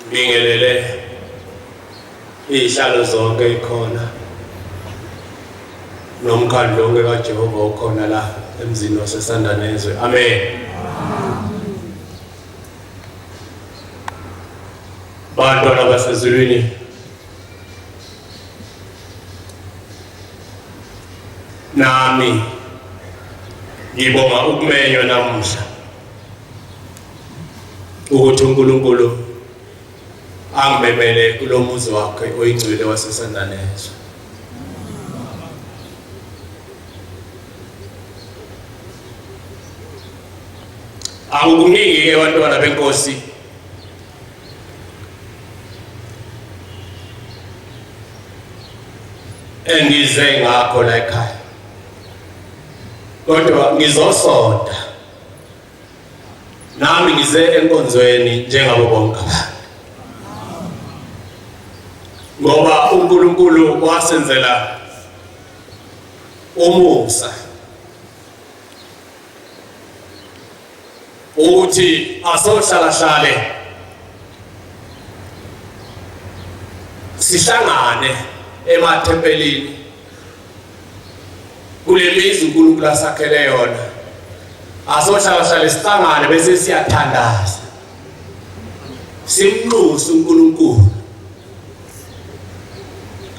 Bingelele ihlalo zonke ikhona nomkhandlo onke kaJehova ukhona la emzini waseSandanezwe. Amen. Bantwana basezulwini, nami ngibonga ukumenywa namuhla ukuthi uNkulunkulu angimemele kulomuzi wakhe oyingcwele waseSandanezwe. Akukuningi ke bantwana benkosi engize ngakho la ekhaya, kodwa ngizosonda nami ngize enkonzweni njengabo bonke abantu, ngoba uNkulunkulu wasenzela umusa ukuthi asohlalahlale sihlangane emathempelini kule mizi uNkulunkulu asakhele yona, asohlalahlale sihlangane bese siyathandaza simnxusa uNkulunkulu.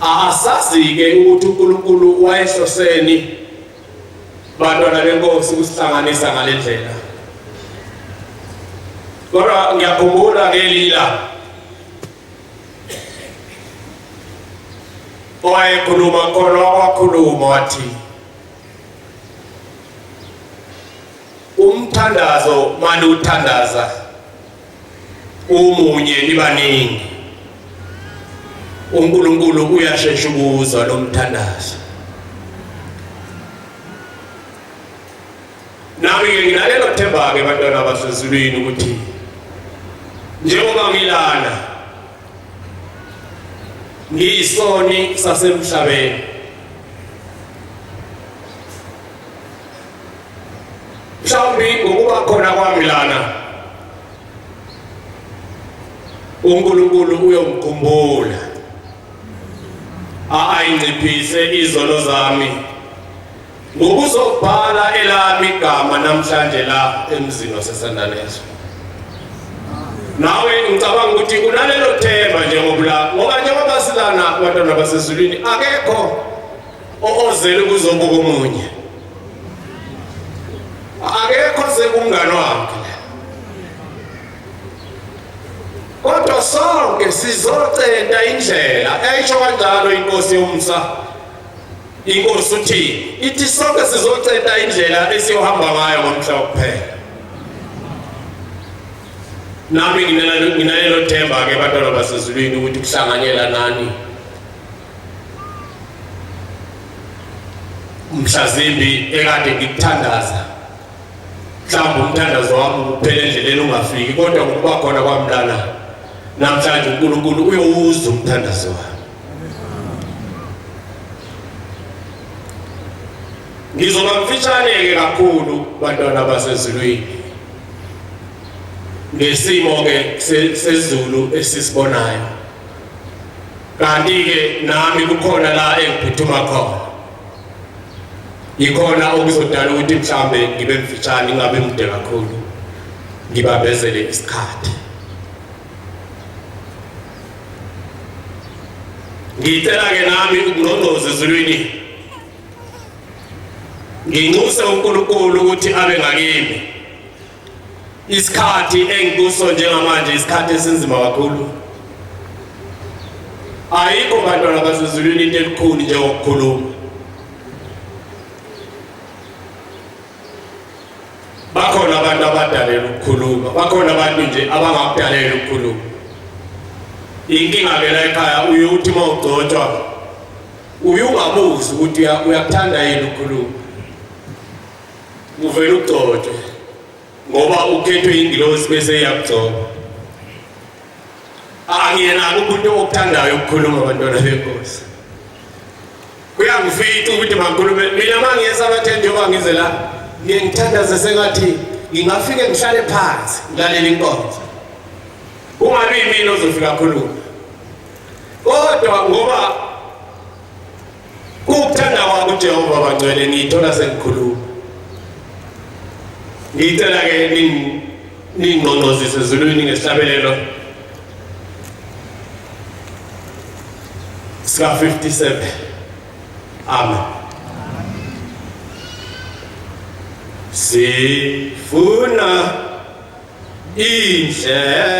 Asazi-ke ukuthi uNkulunkulu wayehloseni bantwana benkosi kusihlanganisa ngale ndlela, kodwa ngiyakhumbula ngelila owayekhuluma khona, wakhuluma wathi umthandazo manje uthandaza umunye nibaningi, uNkulunkulu uyashesha ukuzwa lo mthandazo. Nami nginalelo themba-ke bantwana basezulwini ukuthi njengoba ngilana ngiyisoni sasemhlabeni, mhlawumbe ngokuba khona kwami lana uNkulunkulu uyongikhumbula ayinciphise izono zami ngokuzobhala elami igama namhlanje la emzini waseSandanezwe. Nawe ngicabanga ukuthi unalelo themba ngoba njengoba silana abantwana basezulwini akekho ozele kuzobuka omunye, akekho sekumngane wakhe, kodwa sonke sizocenta indlela. Eyisho kanjalo inkosi yoMsa, inkosi uthi ithi sonke sizocenta indlela esiyohamba ngayo ngomhla wokuphela. Nami nginalelo themba-ke bantwana basezulwini ukuthi kuhlanganyela nani mhlazimbi ekade ngikuthandaza, mhlawumbe umthandazo wami uphele endleleni ungafiki, kodwa ngokuba khona kwami lana namhlanje uNkulunkulu uyowuzwa umthandazo wami. Ngizoba mfishane-ke kakhulu bantwana basezulwini ngesimo-ke sezulu esisibonayo, kanti-ke nami kukhona la engiphuthuma khona, yikhona okuzodala ukuthi mhlambe ngibe mfishane ngabe mude kakhulu, ngibabezele isikhathi. Ngicela-ke nami ukungqongqoza ezulwini, nginxuse uNkulunkulu ukuthi abe ngakimi. Isikhathi engikuso njengamanje isikhathi esinzima kakhulu, ayikho bantwana basezulwini into elikhulu njengokukhuluma. Bakhona abantu abadalela ukukhuluma, bakhona abantu nje abangakdalela ukukhuluma. Inkinga-ke la ekhaya uyuthi uma ugcotshwa uyungabuzi ukuthi uyakuthanda yini ukukhuluma, uvele ugcotshwe ngoba ukhethwe ingilosi bese iyakugcoba. Angiyenako umuntu okuthandayo ukukhuluma abantwana benkosi. Kuyangifica ukuthi makhulume mina mangiyesa abathe njengoba ngize la ngiyengithandaza sengathi ngingafike ngihlale phansi ngilalela inkonzo. Ungabi yimini ozofika khuluma. Kodwa ngoba ukuthanda kwakho uJehova bangcwele ngithola sengikhuluma. Ngicela ke ningqongqozise ezulwini ngesihlabelelo sika 57. Amen. Sifuna indlela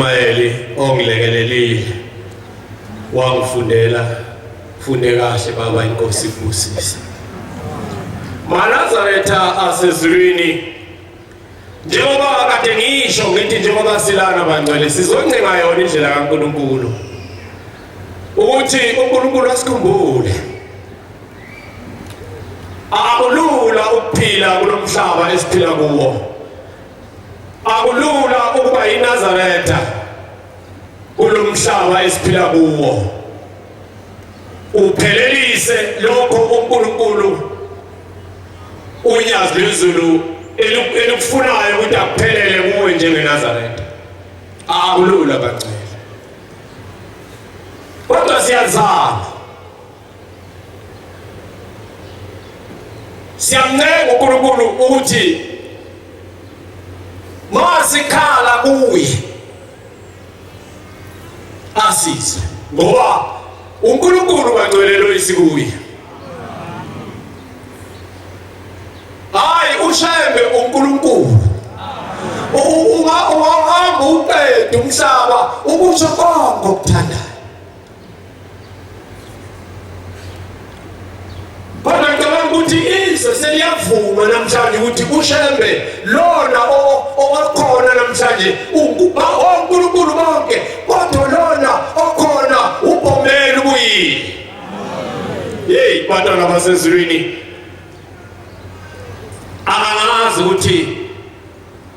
Ishumayeli ongilekelelile wangifundela funde kahle baba inkosi ibusise maNazaretha asezulwini njengoba kade ngisho ngithi njengoba silana bangcwele sizoncenga yona indlela kaNkuluNkulu ukuthi uNkulunkulu asikhumbule akulula ukuphila kulomhlaba esiphila kuwo akulula ukuba iNazaretha kulomhlaba esiphila kuwo uphelelise lokho uNkulunkulu unyazi lwezulu elikufunayo ukuthi akuphelele kuwe njengeNazaretha akulula bangcwele kodwa siyazama siyamncenga uNkulunkulu ukuthi masikhala kuye asise ngoba uNkulunkulu bangcwelelo isikuye hayi ushembe uNkulunkulu ungahamba uqede umhlaba ukusho konke okuthandayo kodwa ngicabanga ukuthi izwe seliyavuma namhlanje ukuthi ushembe lona okhona namhlanje uNkulunkulu bonke kodwa lona okhona ubomela ubuyini hey bantwana basezulwini angazi ukuthi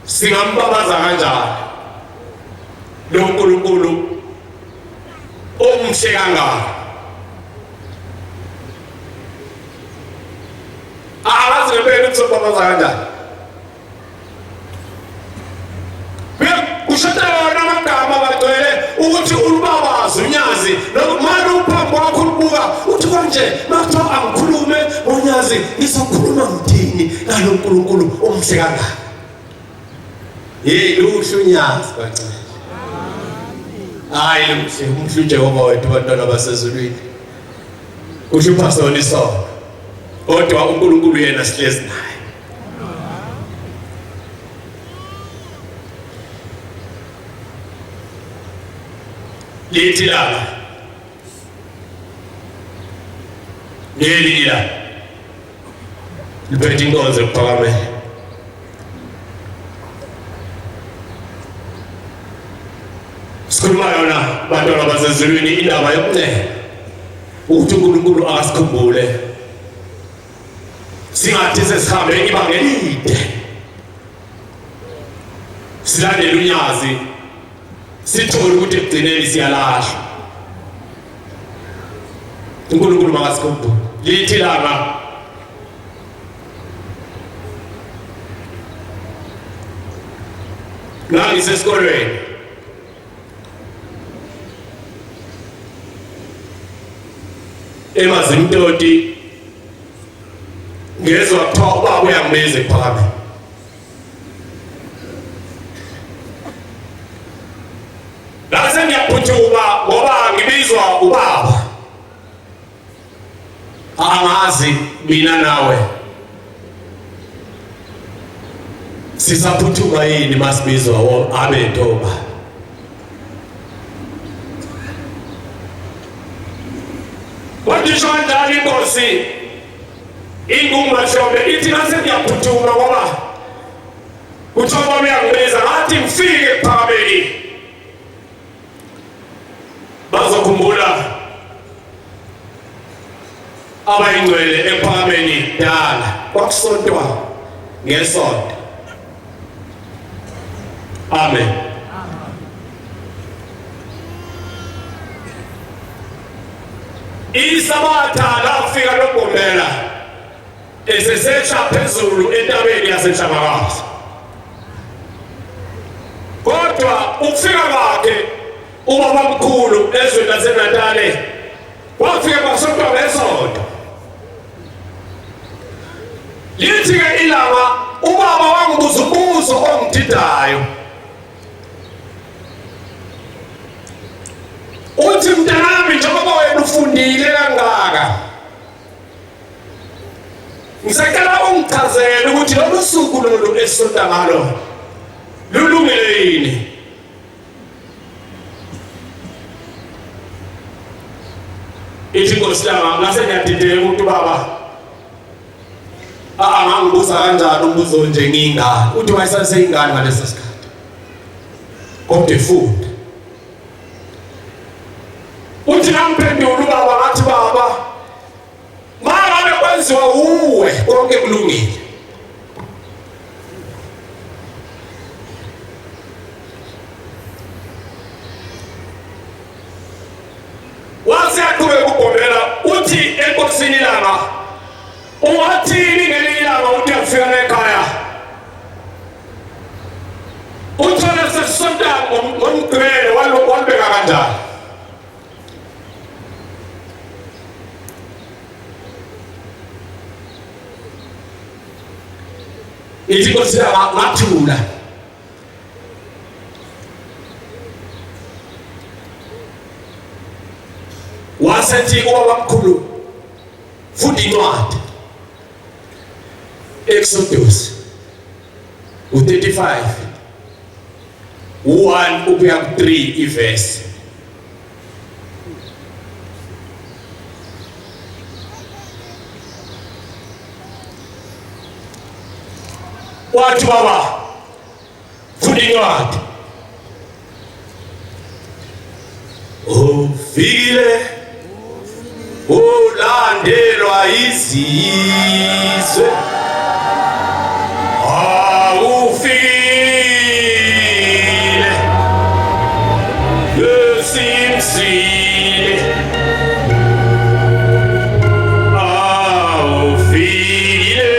singambabaza kanjani lo uNkulunkulu omhle kangaka angazi ngempela ukuthi sobabaza kanjani kushada yona amagama bagcwele ukuthi ulibabaza unyazi nomali uphambi wakho ulibuka uthi konje makuthiwa angikhulume unyazi ngizokhuluma ngithini ngalo uNkulunkulu omhle kangaka hey luhle unyazi bagcwele hayi luhle umhle uJehova wethu bantwana basezulwini kusho uPastor Niso kodwa uNkulunkulu yena sihlezi naye lithi la ngelinye la liphethe inkonzo ephakamele sikhuluma yona bantwana basezulwini indaba yokuncela ukuthi uNkulunkulu akasikhumbule singathi sesihambe ibanga elide silandela unyazi sithole ukuthi egcineni siyalahla uNkulunkulu makasikhumbule lithi lana ngisesikolweni eMazimtoti ngezwe kuthiwa ubaba uyangibiza ephakameni lase ngiyaphuthuma ngoba ngibizwa ubaba angazi mina nawe sisaphuthuma yini masibizwa abe ntoba kodisho kanjani inkosi ingumahlombe ithi nase ngiyaphuthuma ngoba uthoba uyangibiza ngathi ngifike ephakameni bazokhumbula abayingcwele ephakameni dala kwakusontwa ngesonto amen isabatha lafika loGomela esesetsha phezulu entabeni yaseNhlangakazi kodwa ukufika kwakhe ubaba mkhulu ezweni laseNatale wafika kwasontwa ngesonto lithi-ke ilanga ubaba wangibuza umbuzo ongithidayo uthi mntanami njengoba wena ufundile kangaka ngisacela ungichazele ukuthi lolu suku lolu esonta ngalo lulungile yini Inkosi langa ngase ngiyadideka ukuthi baba angangibuza kanjani umbuzo nje ngingane uthi wayesaseyingane ngalesa sikhathi kodwa efunda uthi namphendula ubaba ngathi baba mangabe kwenziwa uwe konke kulungile wasiyaqhubeka ukubhomela uthi enkosini langa ungathini ngelinye ilanga uthi uyafika ekhaya uthole sesisonta ngomgqibelo walibeka kanjani ithi inkosi langa ngathula wasethi ubabamkhulu funda incwadi Exodus 35 1 ukuya ku3 iverse wathi baba funda incwadi ufikile ulandelwa izizwe awufile lesimsile awufile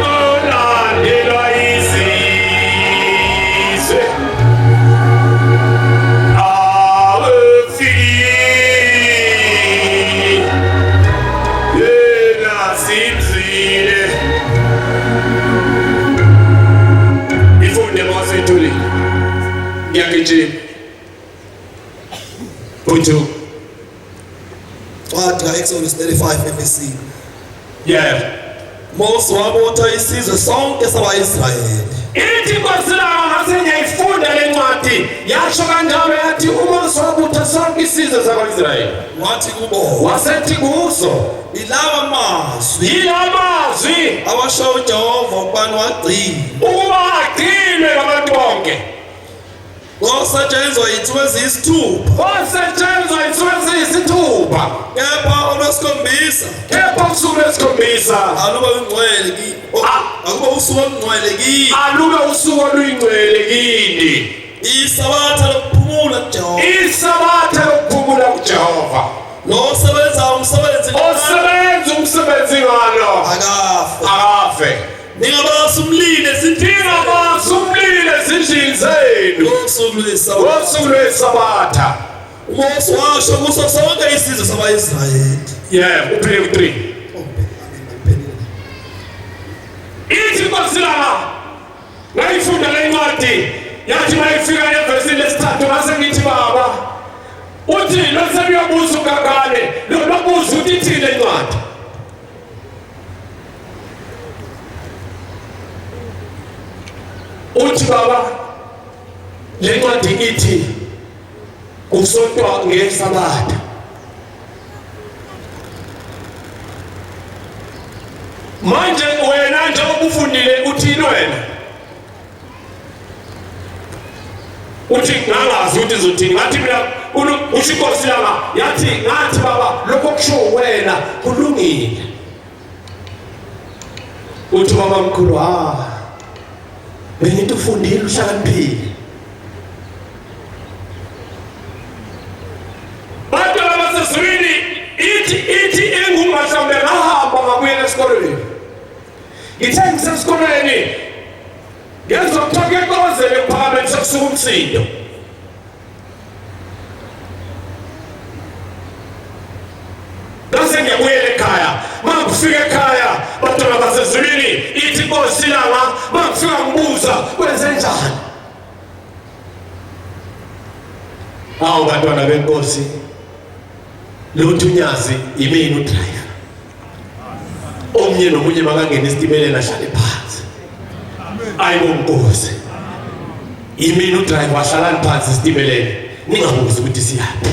ulandelwa izizwe Punto. Exodus 35 FBC. Yeah. Mose wabotha isizwe sonke saba'Israyeli. Ithi inkosi langa ngase ngiyayifunda le ncwadi yasho kanjalo yathi uMose wabutha sonke isizwe sakwa-Israyeli. Wathi kubo. Wasethi kuso ilaba mazwi awasho uJehova ukubani wagcina ukuba agcinwe ngabantu bonke. Kwasetshenzwa insuku eziyisithupha kepha usuku lwesikhombisa alube usuku oluyingcwele kini isabatha lokuphumula kuJehova lo osebenza umsebenzi ngalo akafe ningabasumlile ezindlini zenu ngosuku lwesabatha. uMose washo kuso sonke isizwe saba'Israyeli. Yeah, uphele ku3. Ithi inkosi langa ngayifunda le ncwadi yathi mayifika evesini lesithathu ngase ngithi baba uthi losebuyabuza ugagane lobuza uthi ithini le ncwadi. Uthi baba le ncwadi ithi kusontwa ngesabatha. Manje wena njengoba ufundile uthini wena? Uthi ngangazi ukuthi uzothini ngathi mina usho inkosi langa yathi ngathi baba lokho kusho wena kulungile. Uthi baba mkhulu bengithi ufundile uhlakaniphile. Bantu abasezwini ithi engumahlambe ngahamba ngabuyela esikolweni. Ngithe ngisesikolweni ngezokuthoka enkozelo ephakame sekusuka umsindo. Bese ngiyabuyela ekhaya. Mangifika ekhaya bantu abasezwini ithi inkosi langa mangifika ngibuza kwenze njani. Bantwana benkosi lo thunyazi imini udrive. Omnye nomunye makangena isitimeleni ahlale phansi. Ayibonkosi. Imini udrive ahlala phansi isitimeleni. Ningabuza ukuthi siyaphi.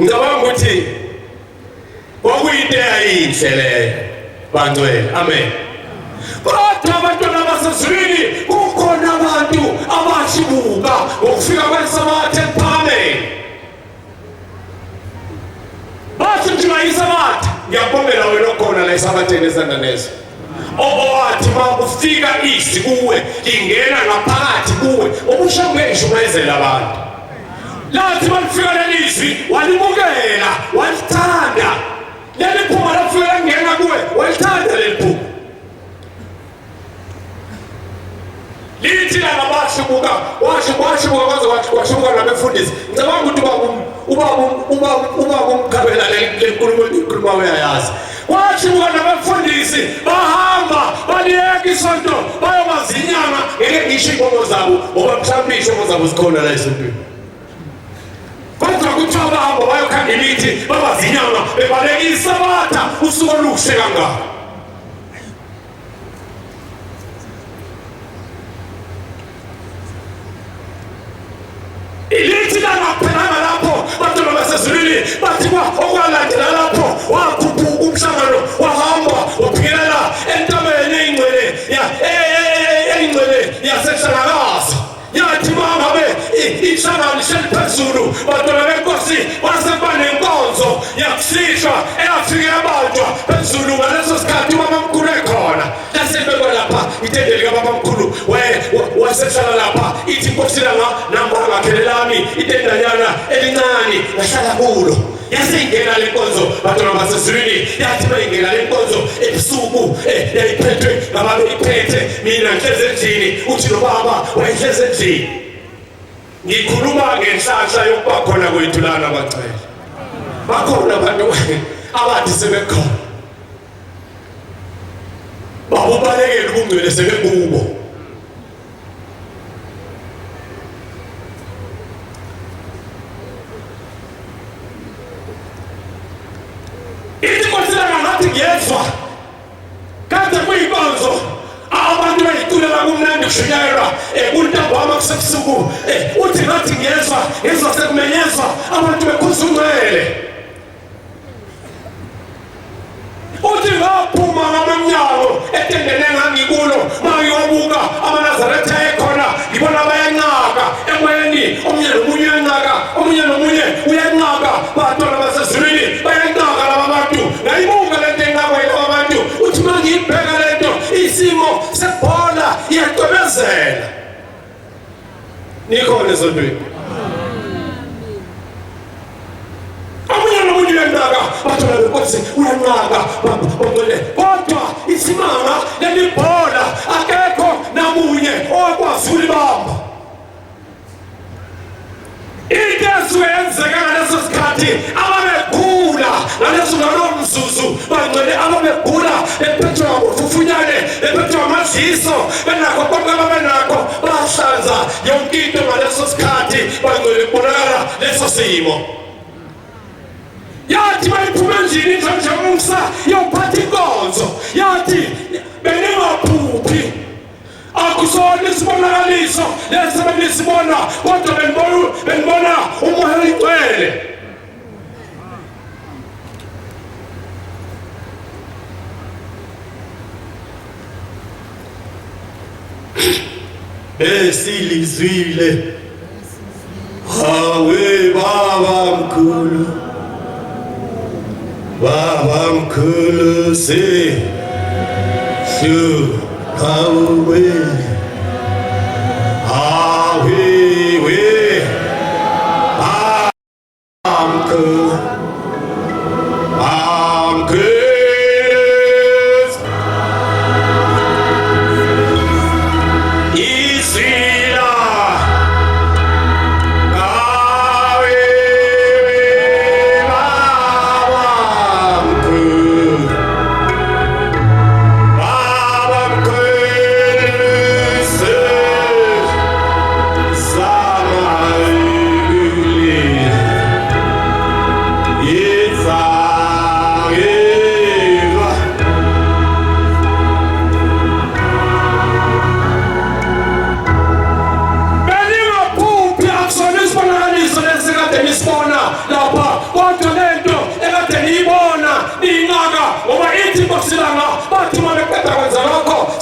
ngicabanga ukuthi kwakuyinto eyayinhle leyo bangcwele, amen. Kodwa abantwana basezulwini kukhona abantu abashibuka ngokufika kwesabatha ePhalamende. Bathi njengoba isabatha, ngiyabongela wena okhona la esabatheni esandanezo, owathi makufika izwi kuwe lingena ngaphakathi kuwe ubushangeshumayezela abantu. Lathi malifika leli izwi walibukela, walithanda, leli phuma lafika langena kuwe walithanda leli phuma. Lithi laba bashibuka kwaze washibuka nabefundisi. Ngicabanga ukuthi ubaba umkhabela lenkulumo uyayazi. Washibuka nabefundisi bahamba baliyeka isonto bayobazinyanga ngeke ngisho inkomo zabo ngoba mhlawumbe inkomo zabo zikhona la esontweni. Kodwa kuthiwa bahamba bayokhanda imithi babazinyanga bebaleka isabatha usuku oluhle kangaka. Ilithi langaphelanga lapho bantwana basezulwini bathi okwalandela lapho wakhuphuka umhlangano wahamba waphelela entabeni eyingcwele yasehlakakazi. Yathi mangabe inhlangano ihleli phezulu bantwana benkosi baseba nenkonzo yakusihlwa eyafika yabanjwa phezulu ngaleso sikhathi ubabamkhulu ekhona. Lasebekwa lapha itende likababamkhulu wasehlala lapha ithi inkosi namba ngakhelelami itendanyana elincane ngahlala kulo. Yasingena le nkonzo bantwana basezulwini, yathi bayingena le nkonzo ebusuku yayiphethwe ngabantu iphethe mina ngihlezi endlini uthi nobaba wayehlezi endlini. Ngikhuluma ngenhlahla yokuba khona kwethu lana bacela. Bakhona abantu abathi sebekhona babubalekela ubungcwele sebekubo. Ngiyezwa kade kuyinkonzo abantu bayiculela kumnandi kushunyayelwa kuntambama kusebusuku. Uthi ngathi ngiyezwa sekumenyezwa abantu bekhuza ungcwele. Uthi ngaphuma ngamamnyango etendene ngangikulo mangiyobuka amaNazaretha ekhona ngibona bayanqaka emoyeni, omunye nomunye uyanqaka, omunye nomunye uyanqaka. Bantwana basezulwini bayanqaka laba bantu. Ngayibuka lento enqakwa yilaba bantu. Uthi mangiyibheka lento isimo sebhola iyacwebezela. Nikhona esontweni. Omunye nomunye uyanqaka, bantwana benkosi uyanqaka bangcwele. Kodwa isimanga leli bhola akekho namunye owakwazi ulibamba. Into eziyenzeka ngaleso sikhathi ababegula ngaleso mzuzu bangcwele ababegula bephethwe ngofufunyane bephethwe amadliso benakho konke ababenakho bahlanza yonke into ngaleso sikhathi bangcwele kubonakala leso simo. Yathi bayiphuma endlini nje umsa yophatha inkonzo. Yathi beningaphuki akusona isibonakaliso lesi benisibona, kodwa benibona umoya oyingcwele. Esilizwile hawe baba mkhulu, baba mkhulu se shu hawe we baba mkhulu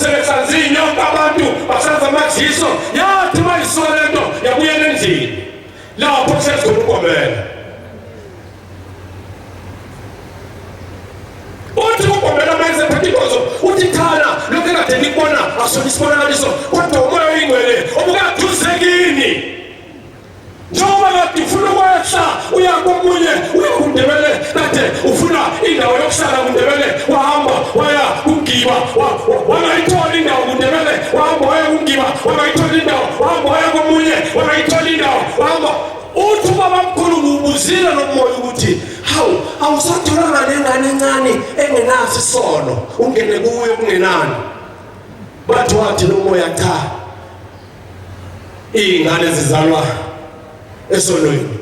sebehlanza inyongo abantu basenza amajiso yathi mayisuka lento yabuyela endlini lapho sezigona ukombela uthi ukombela manje phethikozo uthi thana lokho kade nikubona asona isibonakaliso kodwa umoya oyingcwele obukaduzekini njengoba kade ufuna ukwehla uya komunye uya kuNdebele kade ufuna indawo yokuhlala kuNdebele wahamba waya kuNgiba wangayithola indawo kuNdebele wahamba waya kuNgiba wangayithola indawo wahamba waya komunye wangayithola indawo wahamba uthi ubaba mkhulu ubuzile nomoya ukuthi hawu awusatholanga nengane encane engenaso isono ungene kuyo kungenani bathi wathi nomoya cha ingane zizalwa esonweni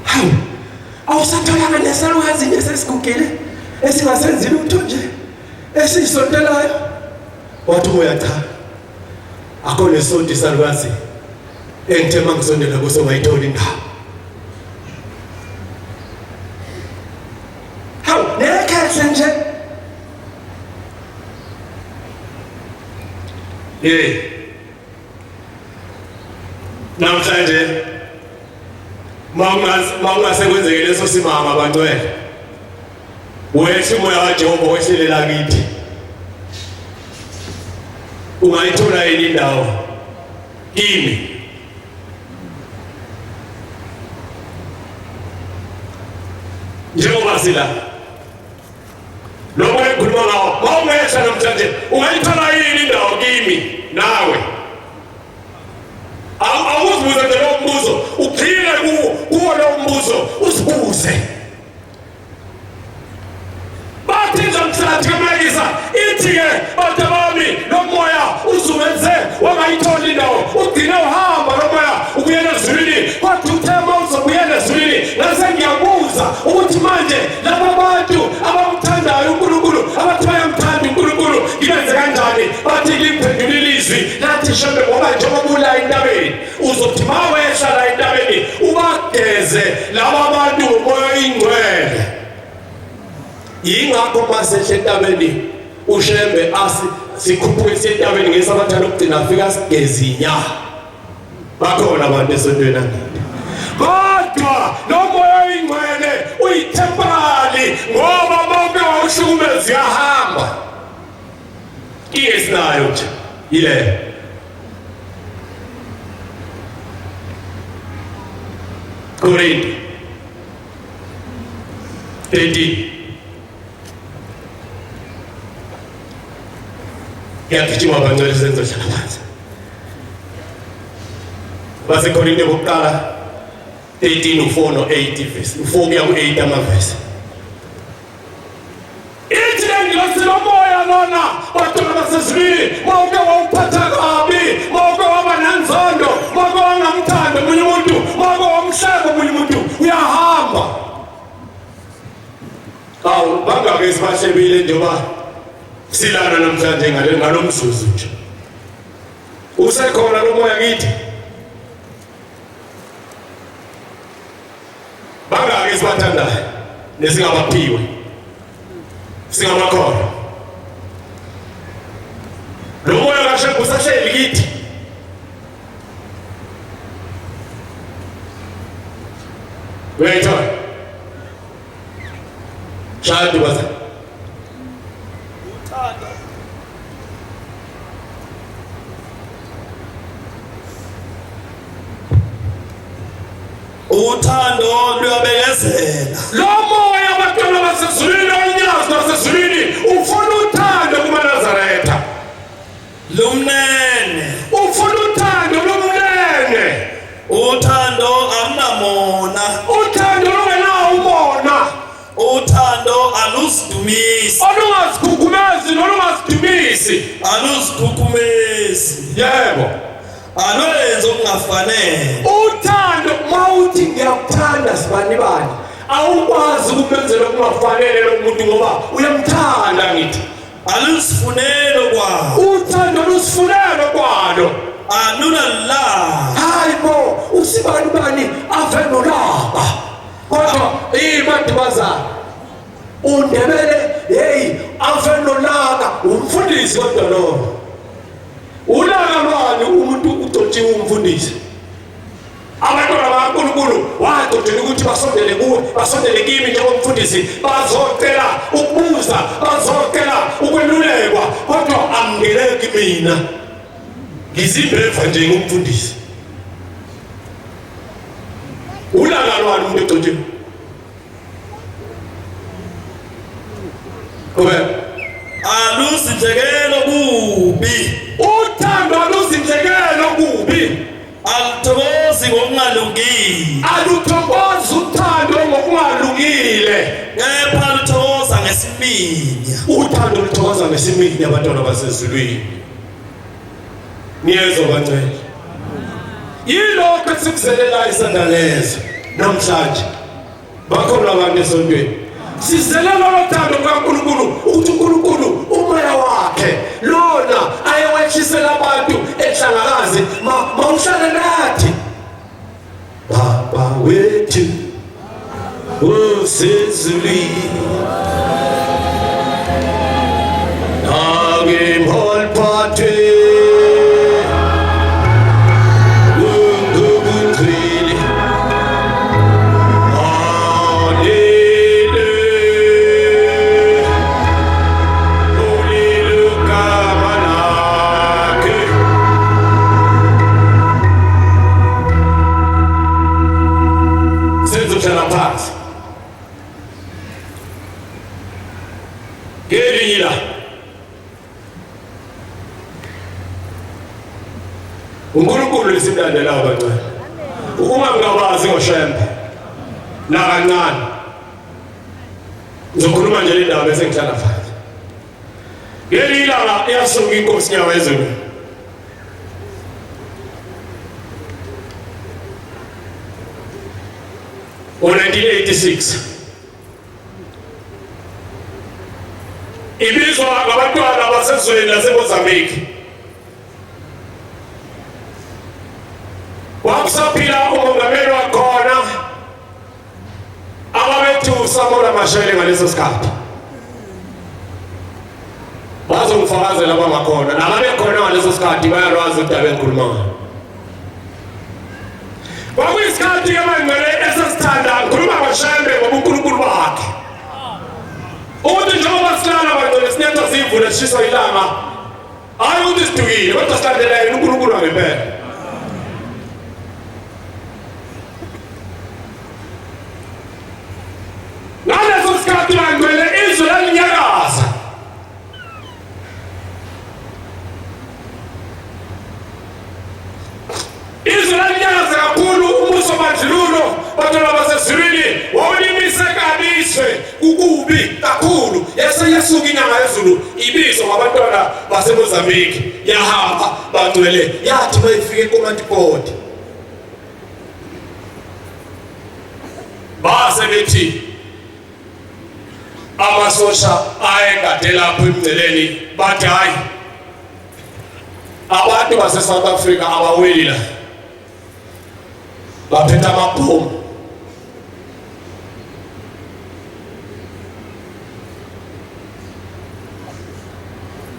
hawu awusatholanga nesalukazi nesesigugile esingasenzile utho nje esisontelayo wathi umoya cha akho nesonto isalukazi engithema ngisondela kuso ngayithola indawo hawu nekhethe nje namhlanje mawungasekwenzeke leso simanga bangcwele wehle umoya kaJehova wehlelela kithi ungayithola yini indawo kimi njengoba sila lokho engikhuluma ngawo mawungehla namhlanje ungayithola yini indawo kimi nawe awuzibuze nje lo mbuzo uphile kuwo lo mbuzo usibuze bathi namhlanje kaMayisa ithi-ke bantu bami lo moya uzumenze wangayithola indawo ugcine uhamba lo moya ubuyela ezulwini kodwa uthema uzobuyela ezulwini ngase ngiyabuza ukuthi manje laba bantu abamthandayo uNkulunkulu abathi bayamthanda uNkulunkulu ngibenze kanjani bathi liphendule ilizwi nathi shembe ngoba njengoba ulala entabeni uzothi mawehla la entabeni ubageze laba bantu ngomoya oyingcwele yingakho masehle entabeni ushembe sikhuphuke entabeni ngesabathana ukugcina afika sigezinya bakhona abantu esontweni angithi kodwa nomoya oyingcwele uyitemporary ngoba bonke wawuhlukumeza yahamba isinayo nje ile Korinto 13 yagijima abangcwele senzo hlala phansi base Korinto bokuqala 13 u4 no8 verse u4 kuya ku8 amavesi ithi ngilosilo moya lona bathola basezwini mawuke wawuphatha kabi mawuke waba nenzondo mawuke wangamthanda umunye umuntu mawuke wamhleka umunye umuntu uyahamba awu bangake sibahlebile njengoba silana namhlanje ngalomzuzu nje usekhona lo moya kithi bangake sibathandayo nesingabaphiwe singamakhono lo moya kashe kusahleli kithi uyayithola shadi baza uthando luyabekezela lo moya abantwana basezulwini onyazi basezulwini ufuna uthando kumaNazaretha lumnene ufuna uthando lomnene uthando amnamona uthando lungenawo umona uthando alusidumisi olungazikhukhumezi nolungasidumisi alusikhukhumezi yebo alwenze okungafanele uthando mawuthi ngiyakuthanda sibani bani awukwazi ukumenzela okungafanele lo muntu ngoba uyamthanda ngithi alusifunelo kwalo uthando lusifunelo kwalo alunala hayibo usibani avenolaba kodwa imadibazana uNdebele hey avenolaka umfundisi kodwa lo ulaka lwani umuntu ucotshiwe umfundisi abantwana bakaNkulunkulu wagcotshela ukuthi basondele kuwe basondele kimi njengomfundisi bazocela ukubuza bazocela ukwelulekwa kodwa angeleki mina ngizimbeva njengomfundisi ulaka lwani umuntu ucotshiwe aluzinhlekelo kubi uthando aluzinhlekelo kubi aluthokozi ngokungalungile aluthokozi uthando ngokungalungile kepha luthokoza ngesiminya uthando luthokoza ngesiminya abantwana basezulwini niyezwa kancane yilokho esikuzelela isandla lezo namhlanje bakhona abantu esontweni sizelela lothando kaNkulunkulu ukuthi uNkulunkulu umoya wakhe lona ayewehlisela abantu ehlangakazi mawuhlale nathi Baba wethu usezulwini akemholphathe uNkulunkulu lisimlandela abancane uma ngabazi ngoshembe la kancane ngizokhuluma nje le ndaba bese ngihlala phansi ngelilanga iyasuka inkosi nyawezulu ngo-1986 ibizwa ngabantwana basezweni laseMozambique wakusaphila umongameli wakhona ababethu Samola Mashele ngaleso sikhathi bazongifakazela abangakhona nababekhona ngaleso sikhathi bayalwazi udaba engikhuluma ngalo kwakuyisikhathi abangcwele esasithanda ngikhuluma ngoShembe ngoba uNkulunkulu wakhe ukuthi njengoba silala abangcwele sinetha sivule sishiswa ilanga hayi ukuthi sidukile kodwa silandela yena uNkulunkulu wangempela ngaleso sikhathi bangcwele izwe lalinyakaza izwe lalinyakaza kakhulu umbuso wobandlululo bantwana basezulwini wawulimise kabiswe kukubi kakhulu yasuka inyanga yezulu ibizwa ngabantwana baseMozambique yahamba bangcwele yathi bayifike eKomatipoort base bethi amasosha ayekade lapho emngceleni bathi hayi abantu base-South Africa abaweli la baphethe amabhomu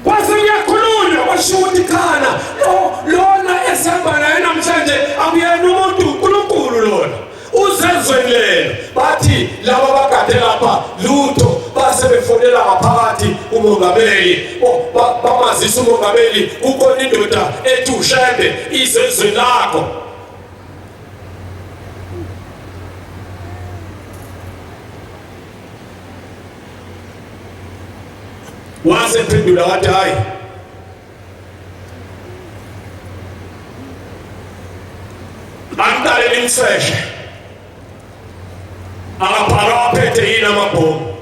kwase kuyakhulunywa kwashiwo ukuthi khana lona esihamba naye namhlanje akuyena umuntu uNkulunkulu lona uzezweni lelo bathi laba bagade lapha lutho base befonela ngaphakathi umongameli bamazisa umongameli kukhona indoda ethi uShembe izezwe lakho wasephendula wathi hayi angiqale nimseshe akaphala aphethe yini amabhomu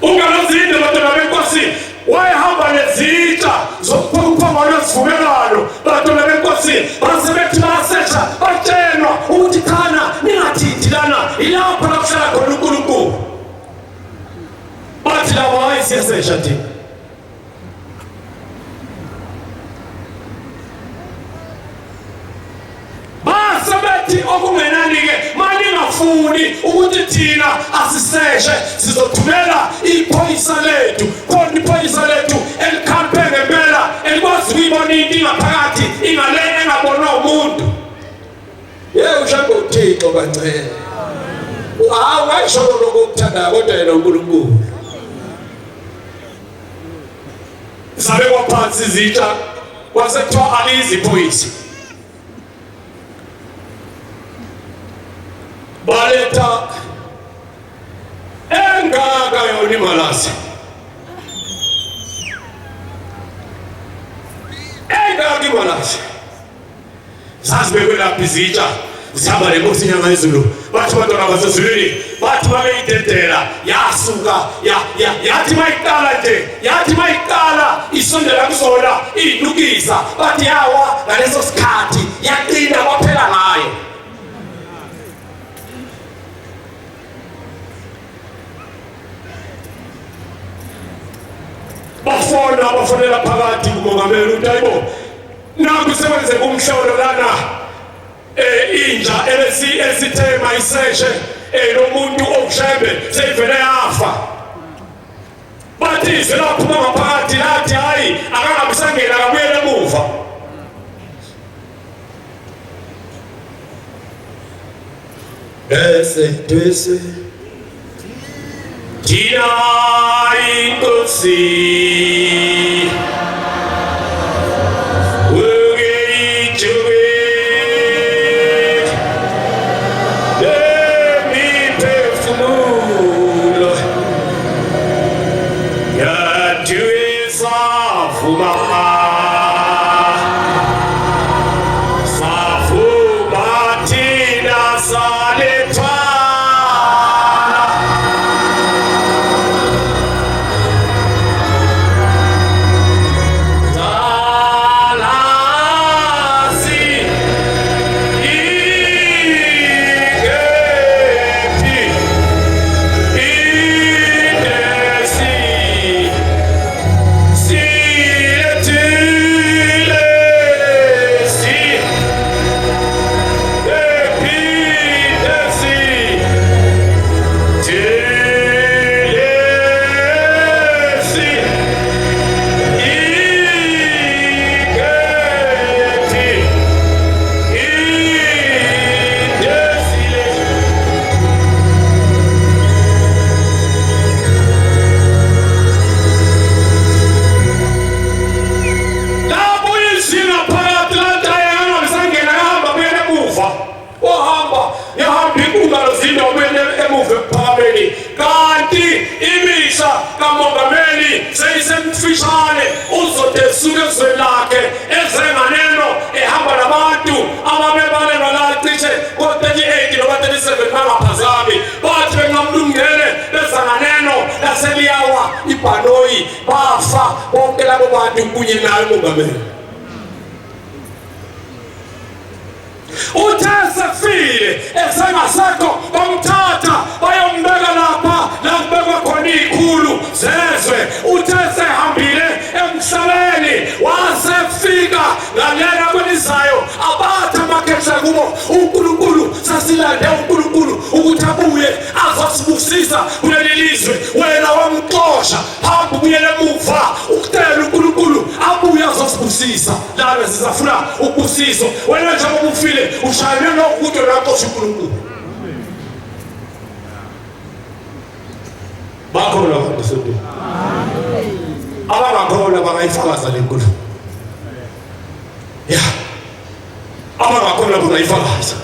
ungalazinde batona benkosi wayehamba nezitsha zokuphambana isivumelwano batona benkosi basebethi basesha batshelwa ukuthi khana ningathithi lana ilapho la kuhlala khona uNkulunkulu bathi labo hayi siyasesha thina bathi okungenani-ke maningafuni ukuthi thina asiseshe sizothumela iphoyisa lethu khona iphoyisa lethu elikhampe ngempela elikwazi ukuyibona into ingaphakathi ingale engabonwa umuntu. Ushambe uThixo kancane. Awayisho lokho ukuthanda kodwa yena uNkulunkulu. Sabekwa phansi izitsha kwasekuthiwa alizi iphoyisa. Baletha engaka yona imalasi. Engaka imalasi. Sasibekwe lapha izitsha zihamba nenkosi inyanga yezulu bathi abantwana basezulwini bathi babeyidedela yasuka yathi mayiqala isondela kuzona ilukisa bathi yawa ngaleso sikhathi yaqina kwaphela ngayo. Bafonela phakathi kumongameli ukuthi ayibo naku sebenze kumhlolo lana inja esithe mayiseshe nomuntu okushembe seyivele yafa. Bathi izwe laphuma ngaphakathi lathi hayi akangabisangena akabuyele emuva. Bese thina inkosi seyisemfishane uzodesuka ezweni lakhe ezenganeno ehamba nabantu ababebalelwa lacishe ko-38 noma 37 bangaphazami bathi bengamlungele bezanganeno laseliyawa ibhanoyi bafa bonke labo bantu kunye naye umongameli. Uthe sefile esengasekho bamthatha bayombeka lapha nakubekwa khona izikhulu zezwe. Uthe sehambile emhlabeni wasefika ngalena kwelizayo abatha amakhehla kubo uNkulunkulu sasilande uNkulunkulu ukuthi abuye azosibusisa kuleli lizwe. Wena wamxosha hamba ubuyele emuva ukutela uNkulunkulu abuye azosibusisa lana sizafuna ubusiso. Wena njengoba ufile ushayele nokuthi uyaxosha uNkulunkulu. Bakhona abantu sonke abangakhona bangayifakaza le nkulumo. Abangakhona bangayifakaza.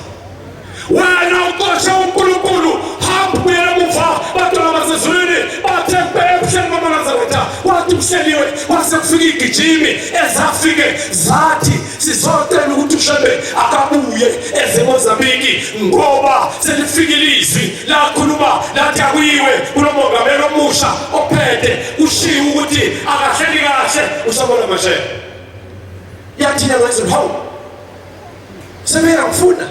Wena uxosha uNkulunkulu hamba ubuyele emuva bantwana basezulwini bathe ebuhleni bamaNazaretha wathi uhleliwe kwase kufika igijimi ezafike zathi sizocela ukuthi uShembe akabuye ezeMozambiki ngoba selifika ilizwi lakhuluma lathi akuyiwe kunomongameli omusha ophethe ushiye ukuthi akahleli kahle usabona manje. Yathi yangezwe hawu sebeyangifuna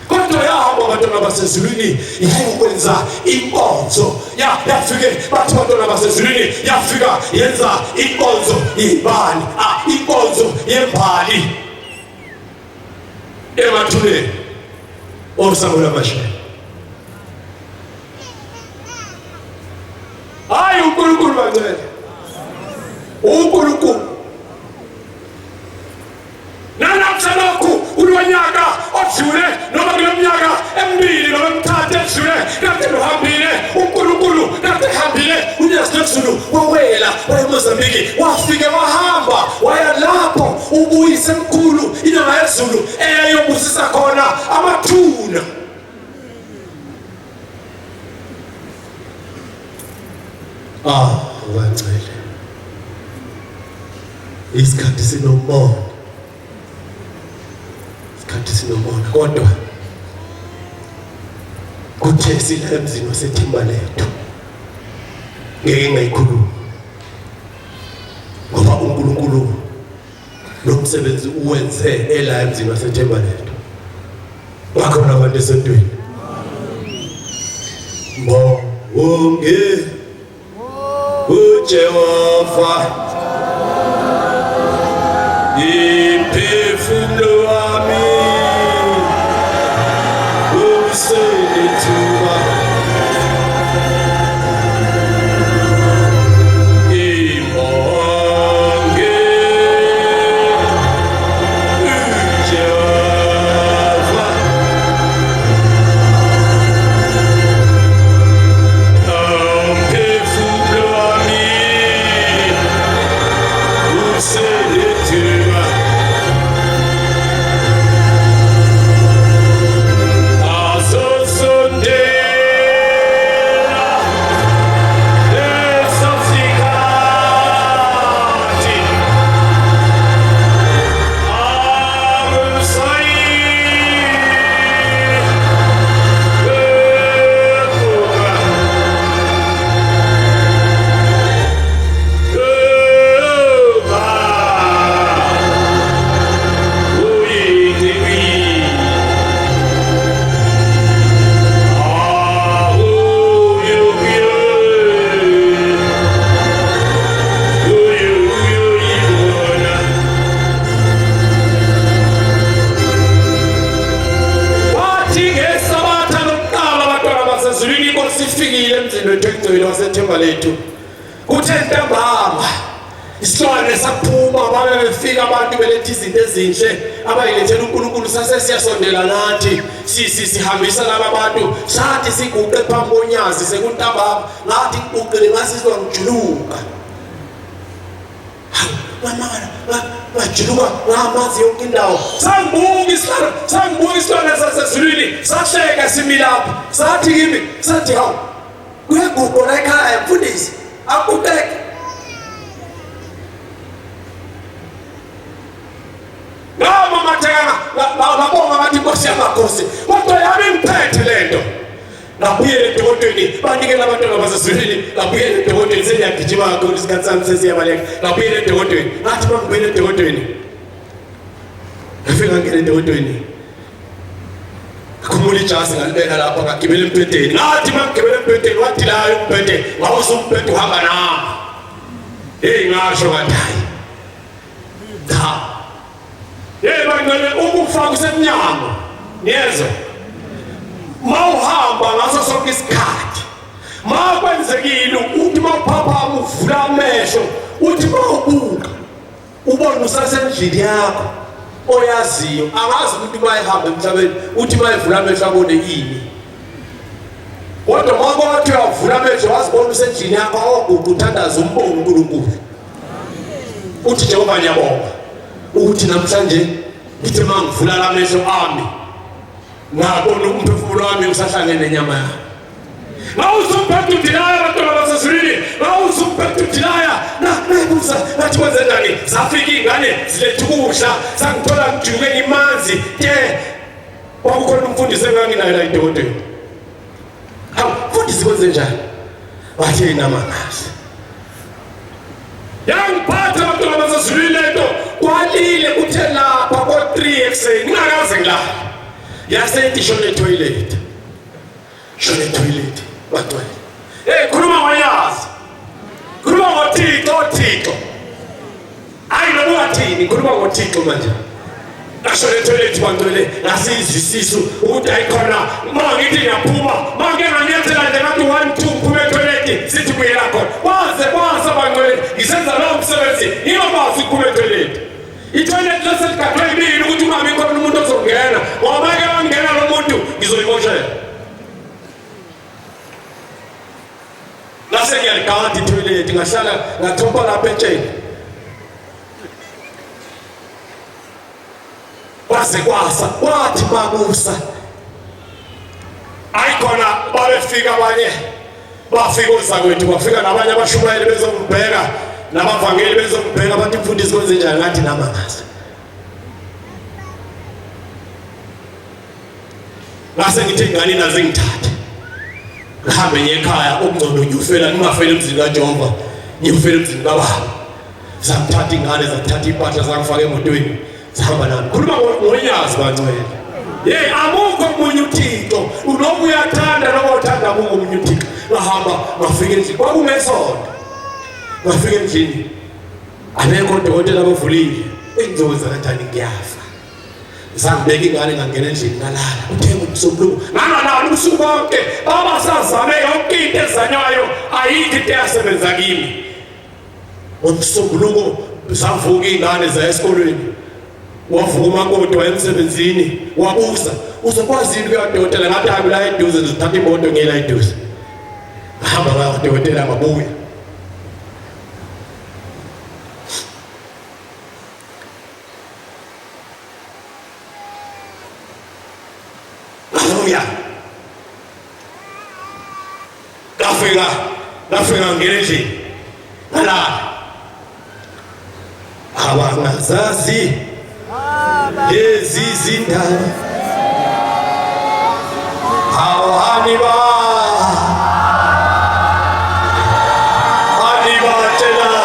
kodwa yahamba abantwana basezulwini yayokwenza inkonzo yafike bathi abantwana basezulwini yafika yenza inkonzo yebali inkonzo yembali. emathuleni osango lwamashela. Hayi uNkulunkulu bancede. uNkulunkulu nanamhlalokhu ulonyaka odlule noma kulomnyaka emibili noma emithathu edlule kade uhambile uNkulunkulu kade hambile uNyasezulu wawela wayeMozambique wafike wahamba waya lapho ubuyise emkhulu inyanga yezulu eyayobusisa khona amathuna. Wancele isikhathi sinomona, isikhathi sinomona, kodwa kuthe sila emzini wasethimba lethu ngeke ngayikhuluma ngoba uNkulunkulu nomsebenzi uwenze ela emzini wasethimba lethu. Bakhona abantu esontweni bonke uJehova imphefumulo wami uselithuba imbonge uJehova imphefumulo wami uselithuba wasethemba lethu kuthe ntambama isilwane saphuma babe befika abantu belethe izinto ezinhle abayilethela uNkulunkulu sasesiyasondela nathi sihambisa laba bantu sathi siguqe phambi konyazi sekuntambama ngathi uqile ngasizwa ngijuluka ngajuluka ngamazi yonke indawo sangibuka isilwane sasezulwini sahleka similapha sathi kimi sathi hawu kuyaguqula ekhaya mfundisi akubeke ngama mathanga babonga bathi Nkosi yamakhosi kodwa yami ngiphethe lento ngabuyela edokotweni banikela abantwana basezulwini ngabuyela edokotweni sengiyagijima kakhulu isikhathi sami sesiyabaleka ngabuyela edokotweni ngathi bangibuyela edokotweni ngifika ngene edokotweni kumuli ijazi ngalibeka lapha ngagibela empedeni ngathi mangigibela empedeni wathi la empedeni ngawusumpede uhamba nami ngasho kanjani bangcwele ukufaka usemnyango niyezwa mawuhamba ngaso sonke isikhathi makwenzekile uthi mawuphaphama uvula amehlo uthi mawubuka ubona usasendlini yakho oyaziyo angazi ukuthi bayihamba emhlabeni uthi bayivula amehlo abone yini kodwa makwathi uyavula amehlo wazibona usendlini yakho awuguqa uthandaza umbongo uNkulunkulu uthi Jehova ngiyabonga ukuthi namhlanje ngithi mangivula amehlo ami ngabona umphefumulo wami usahlangene nenyama yami ngawusumphethe udilaya abantwana basezulwini ngawusumphethe udilaya nayibuza ngathi kwenze njani zafika iy'ngane ziletha ukudla sangithola ngijuke ngimanzi kwakukhona umfundisi enganginayo la edokotela hawu mfundisi kwenze njani wathi namakahle yangiphatha abantwana basezulwini lento kwalile kuthe lapha ko-3 ekuseni ngingakaze ngilala yasethi shone toilet bagcwele khuluma ngoyazi khuluma ngoThixo hayi noma ungathini khuluma ngoThixo manje ngasho le toilet bangcwele ngasizisiso ukuthi ayikhona mangithi ngiyaphuma mangenganyathela nje ngathi 1 2 phuma toilet sithi kuyela khona kwase bangcwele ngisenza lo msebenzi ngiyokwazi ukuphuma toilet itoilet laselikhathwe yimini ukuthi ungabe khona umuntu ozongena ngoba ke wangena lo muntu ngizoyimoshela lase ngiyaliganti toilet ngahlala ngathompa lapha etsheni kwasa kwathi makusa ayikhona babefika abanye bafika ozakwethu bafika nabanye abashumayeli bezombheka nabavangeli bezombheka bathi mfundisi kwenze njani ngathi namangaza ngase ngithi ingane naze ngithathe ngihambe ngekhaya okungcono ngiyufela ngingafeli emzini kaJehova ngiyufela emzini kababa zamthatha ingane zathatha impahla zangifaka emotweni sihamba nami khuluma ngonyazi bangcwele amukho omunye uThixo ulobu uyathanda noma uthanda amukho omunye uThixo ngahamba ngafika endlini kwakungesonto ngafika endlini abekho odokotela abavulile engizowenza kanjani ngiyafa sangibeka ingane ngangena endlini ngalala uthenga umsobuluko ngananawo ubusuku bonke baba sazame yonke into ezanywayo ayikho into eyasebenza kimi umsobuluko savuka ingane za esikolweni wavuka umakoti wayemsebenzini wabuza uzokwazi ukuya dokotela ngathi hayi la eduze ngizothatha imoto ngiyela eduze hamba la dokotela mabuya Haleluya Gafika ngendlini ngala abangazazi lezi zindaba awani bathelana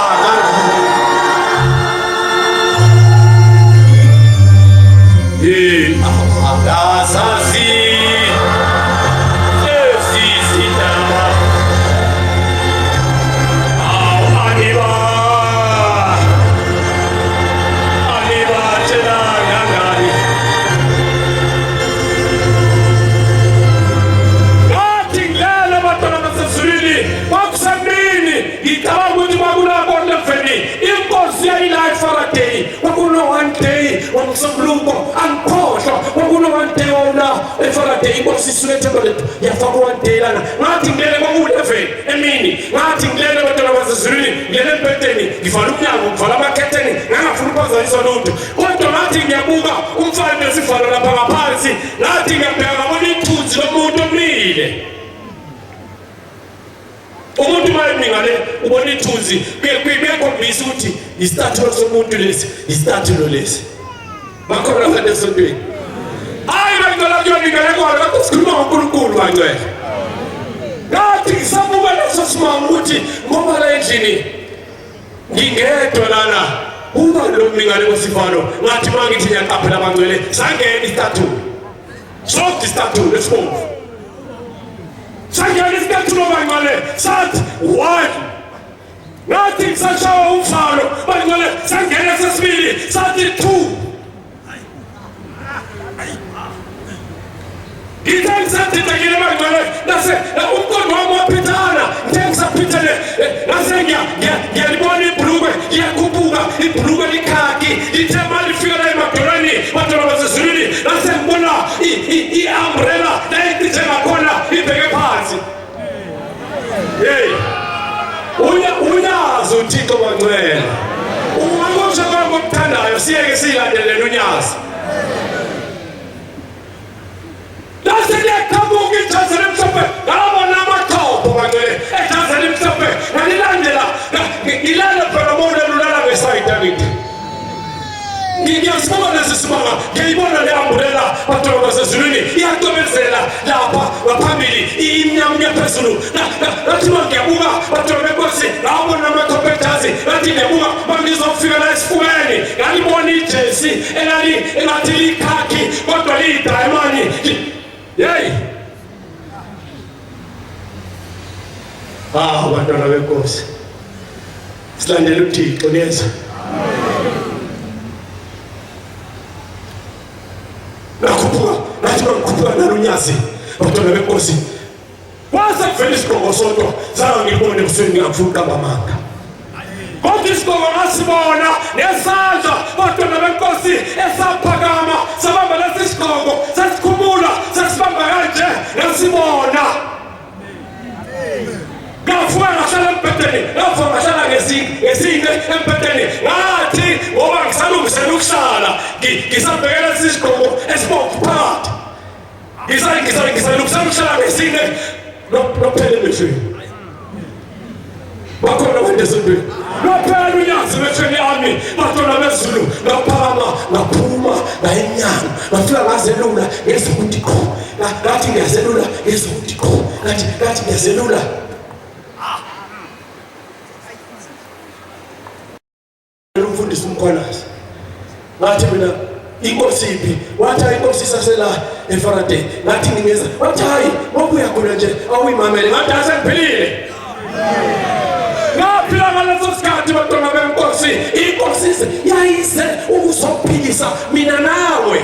abangazazi lezi zindaba awani Somluko angikhohlwa kwakuno one day wona eFaraday inkosi isulethemba lethu yafaka one day lana ngathi ngilele kwaku11 emini ngathi ngilele abantwana basezulwini ngilele empedeni ngivala umnyango ngivala amakhetheni ngangafuna ukuphazanyiswa lutho kodwa ngathi ngiyabuka umfana nesivalo lapha ngaphansi ngathi ngiyabheka ngabona ithunzi lomuntu omile umuntu mayemingale ubona ithunzi kuyakhombisa ukuthi istatue somuntu lesi istatue lesi bakhona kade sontweni hayi bangcwele kuyoningale kwalo kade sikhuluma ngoNkulunkulu bangcwele ngathi ngisabuka leso simanga ukuthi ngoba la endlini ngingedwa lana uba lo mingale kwesifano ngathi mangithi ngiyaqaphela bangcwele sangena istatue soft statue lesibomvu sangena istatue bangcwele sathi one ngathi ngisashawa umfalo bangcwele sangena sesibili sathi two Ngithengisathi takile bangcwele nase umqondo wami waphithana ngithengisaphithele nase ngiyalibona ibhlukwe liyakhuphuka ibhlukwe likhaki lithema lifika la emadolweni badolo basezulwini nase ngibona i-umbrella la ichithe ngakhona ibheke phansi unyazi uThixo bangcwele ungakusho ngokuthandayo siyeke siyilandelele unyazi Nase ngiyaqhamuka iJerusalem mhlophe ngabona amathopho bangcwele eJerusalem mhlophe ngalilandela ngilala phela umuntu olala ngesayida ngithi ngiyasibona lesi simanga ngiyibona le umbrella badolo basezulwini iyacobezela lapha ngaphambili imnyama phezulu nathi ngiyabuka badolo benkosi ngabona amathopho ejazi nathi ngiyabuka bangizofika la esifubeni ngalibona ijesi engathi likhaki kodwa liyidiamond Yey! Bantwana benkosi. Silandele uThixo neza. umnyazi batona benkosi wase kuvela isigqoko sodwa zange ngibone ebusweni ngingafuna uqamba amanga kodwa isigqoko ngasibona nesandla batona benkosi esaphakama sabamba lesi sigqoko sasikhumula sasibamba kanje ngasibona ngafuka ngahlala empedeni ngafuka ngahlala ngesine empedeni ngathi ngoba ngisalungisela ukuhlala ngisabhekela lesi sigqoko esibomvu phakathi ngisalungisela ukuhlala ngesine nophele emehlweni bakhona abantu esempilweni nophela unyazi emehlweni yami batona bezulu ngaphakama ngaphuma ngayenyanga ngafika ngazelula ngezokuthi qho ngathi ngiyazelula ngezokuthi qho ngathi ngiyazelula umfundisi umkhwanazi ngathi mina inkosi iphi wathi inkosi sasela eFaraday ngathi ngingeza wathi hayi ngobuya khona nje awuyimamele ngathi asengiphilile ngaphila ngaleso sikhathi batona benkosi inkosi yayize ukuzophilisa mina nawe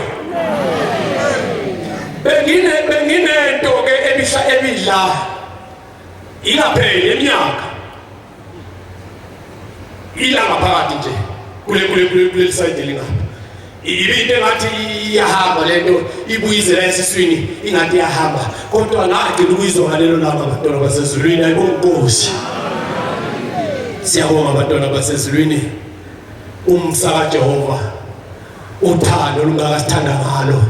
benginento ke ebidla ilaphele eminyaka ilanga phakathi nje kule side lengapha ibinto engathi iyahamba lento ibuyizela esiswini ingathi iyahamba kodwa ngade ukuyizwa ngalelo langa abantwana basezulwini ayibonkosi siyabonga abantwana basezulwini umsa kaJehova uthando olungakasithanda ngalo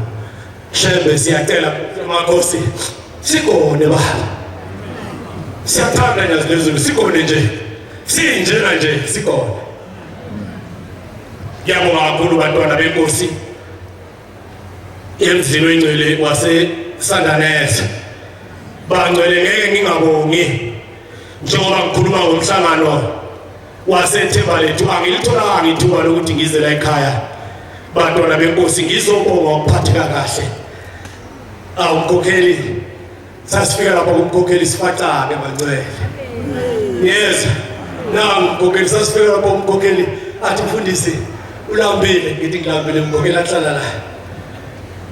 shebe siyacela amakhosi sikone baba siyathanda nyazi lezulu sikone nje sinjena nje sikona ngiyabonga kakhulu bantwana benkosi emzini wengcwele waseSandanese bangcwele ngeke ngingabongi njengoba ngikhuluma ngomhlangano waseThembalethu angilitholanga ithuba lokuthi ngize la ekhaya bantwana benkosi ngizobonga ukuphatheka kahle umkhokheli sasifika lapha kumkhokheli sifaxake bangcwele yes umkhokheli sasifika lapha umkhokheli athi mfundisi ulambile ngithi ngilambile umkhokheli ahlala la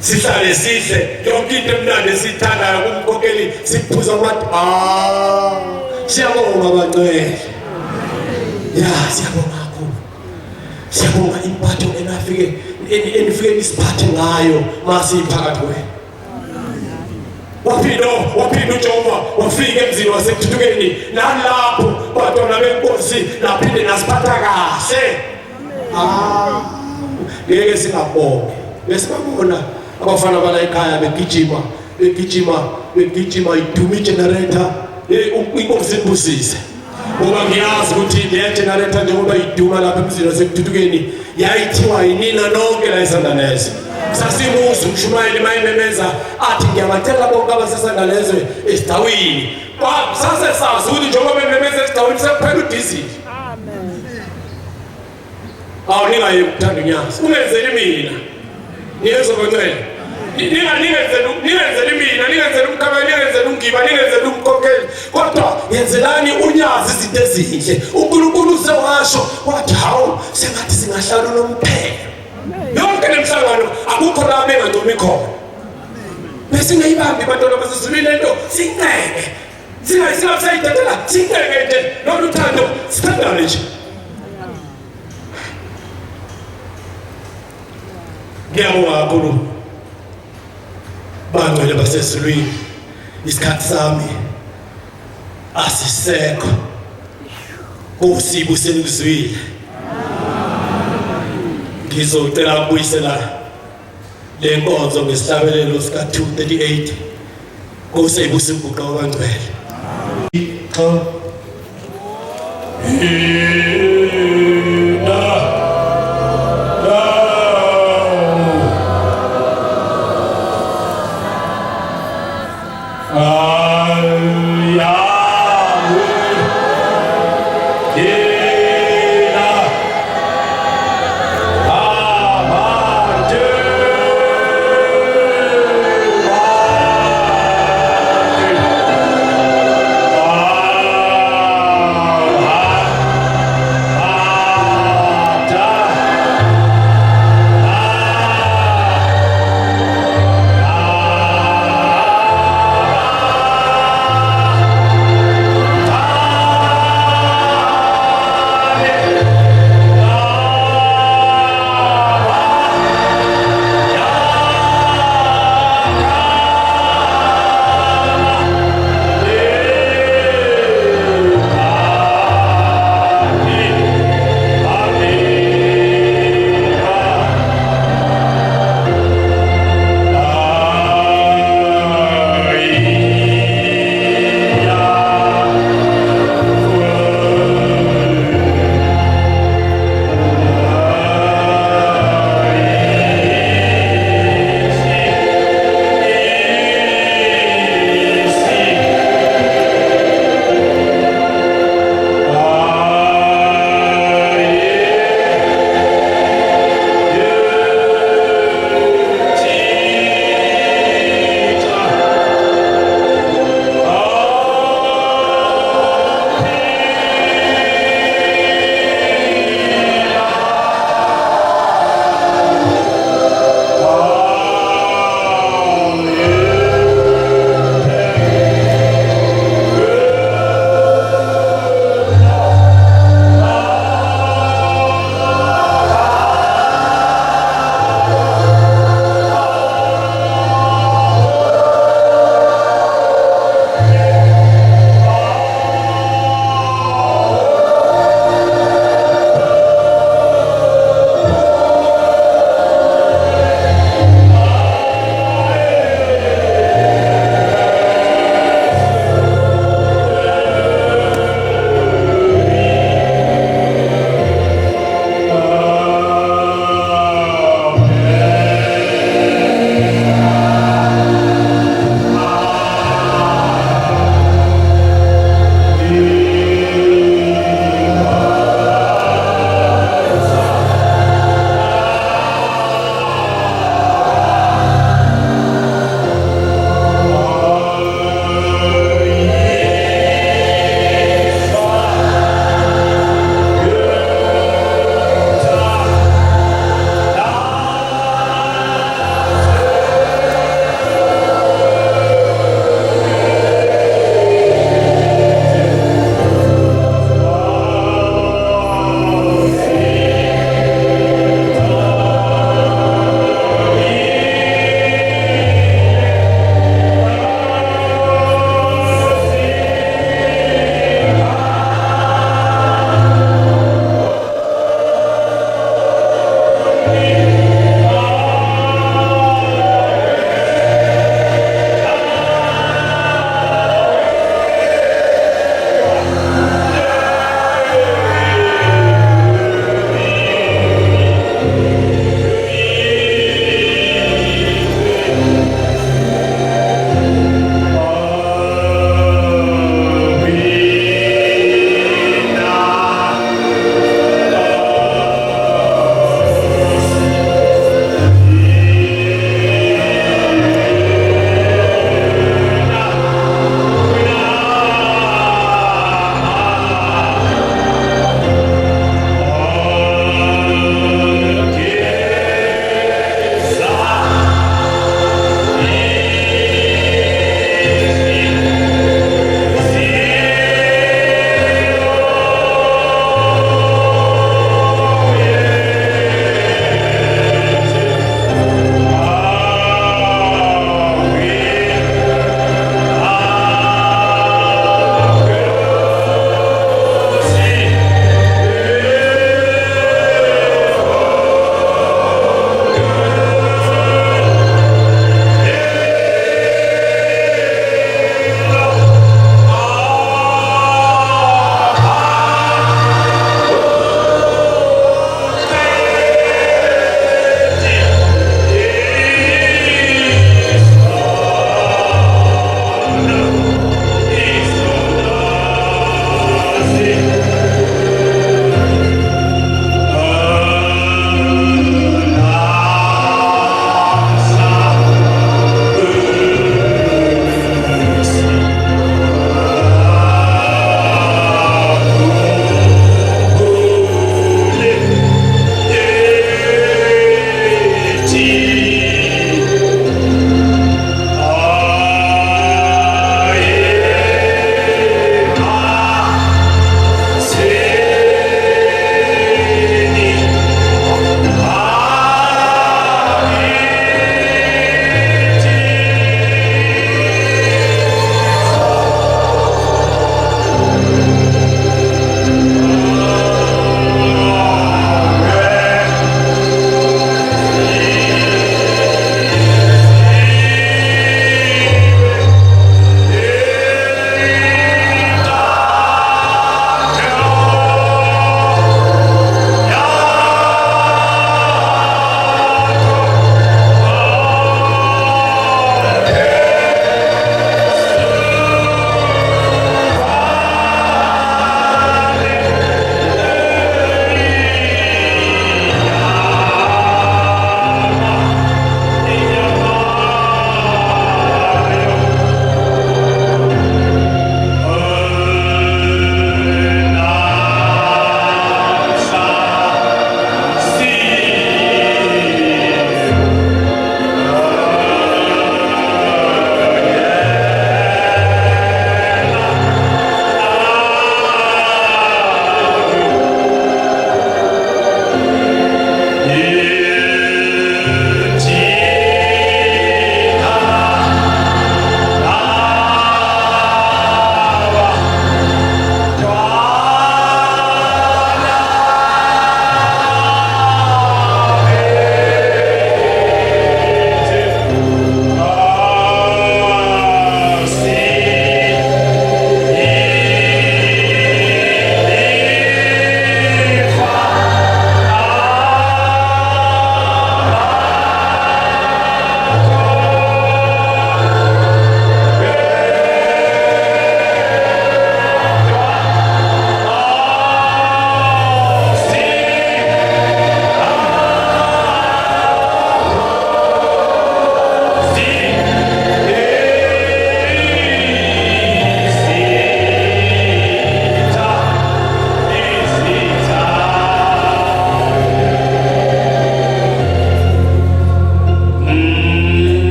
sihlale sihle yonke into emnandi esithandayo kumkhokheli siphuza amathi siyabonga bangcwele siyabonga kakhulu siyabonga impatho enifike nisiphathe ngayo masiphakathi kwenu waphinda uJehova wafika emzini waseThuthukeni nalapho bantwana benkosi naphinde nasiphatha kahle ngeke singabonge besibabona abafana bala ekhaya begijima iduma igenerator inkosi ibusise ngoba ngiyazi ukuthi le generator njengoba iduma lapha emzini waseThuthukeni yayithiwa yinina nonke la eSandanese sasimuza umshumayeli mayimemeza athi ngiyabacela bonke abaseSandanese esidawini sase sazi ukuthi njengoba bememeza esidawini sekuphela udizili ningaye ukuthanda unyazi ungenzeli mina niyezobangcwele ningenzeli mina ningenzeli umkhabeli ningenzeli ungiba ningenzeli umkhokheli kodwa yenzelani unyazi izinto ezinhle uNkulunkulu usewasho wathi hawu sengathi singahlala unomphelo yonke lemhlangano akukho la bengancomi khona bese ngiyibambi bantwana basezulwini lento sinceke singasayithathela sinceke nje nokuthando sithandane nje ngiyabonga kakhulu bangcwele basezulwini isikhathi sami asisekho usibu selizwile ngizocela ukubuyisela le nkonzo ngesihlabelelo sika 238 kuseyibusa imbuqo wabangcwele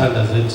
umthandazo ethi